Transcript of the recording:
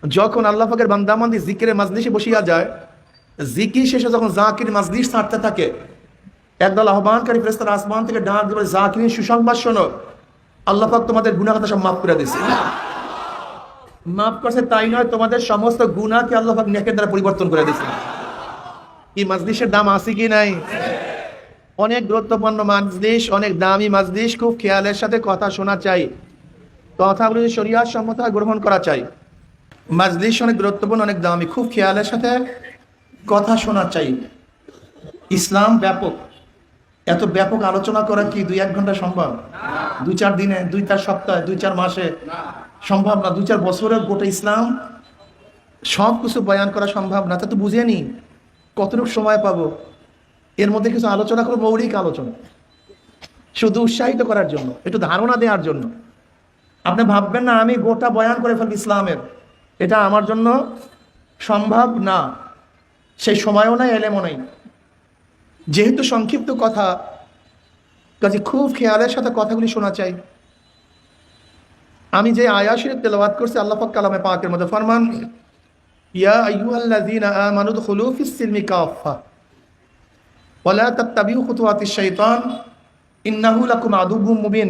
যখন আল্লাহ পাকের বান্দাবান্দি জিকিরে মাজলিসে বসিয়া যায়, জিকির শেষে যখন জাকির মাজলিস ছাড়তে থাকে, একদল আহ্বানকারী ফেরেশতারা আসমান থেকে ডাক দিয়ে জাকিরিন সুসংবাদ শোনো, আল্লাহ পাক তোমাদের গুনাহ কথা সব মাফ করে দিয়েছে। মাফ করছে তাই নয়, তোমাদের সমস্ত গুনাহকে আল্লাহ পাক নেকের দ্বারা পরিবর্তন করে দিয়েছে। এই মাজলিসের দাম আছে কি নাই? অনেক গুরুত্বপূর্ণ মাজলিস, অনেক দামি মাজলিস, খুব খেয়ালের সাথে কথা শোনা চাই, কথাগুলো যদি শরিয়াত সম্মত গ্রহণ করা চাই। মাজলিস অনেক গুরুত্বপূর্ণ, অনেক দামি, খুব খেয়ালের সাথে কথা শোনা চাই। ইসলাম ব্যাপক, এত ব্যাপক আলোচনা করা কি 2-1 ঘন্টা সম্ভব? 2-4 দিনে, 2-4 সপ্তাহে, 2-4 মাসে সম্ভব না। 2-4 বছরের গোটা ইসলাম সব কিছু বয়ান করা সম্ভব না। তা তো বুঝে নি কতটুকু সময় পাবো। এর মধ্যে কিছু আলোচনা করবো, মৌলিক আলোচনা, শুধু উৎসাহিত করার জন্য, একটু ধারণা দেওয়ার জন্য। আপনি ভাববেন না আমি গোটা বয়ান করে ফেলব ইসলামের, এটা আমার জন্য সম্ভব না, সেই সময়ও নাই, এলেমও নাই। যেহেতু সংক্ষিপ্ত কথা, কাজে খুব খেয়ালের সাথে কথাগুলি শোনা চাই। আমি যে আয়াত শরীফ তেলাওয়াত করছি, আল্লাহ পাক কালামে পাকের মধ্যে ফরমান, ইয়া আইয়ুহাল্লাযীনা আমানু দুখুলু ফিস-সিলমি কাফা ওয়া লা তাত্তাবিউ খুতুওয়াতিশ শাইতান ইন্নাহু লাকুম আদুউউম মুবিন।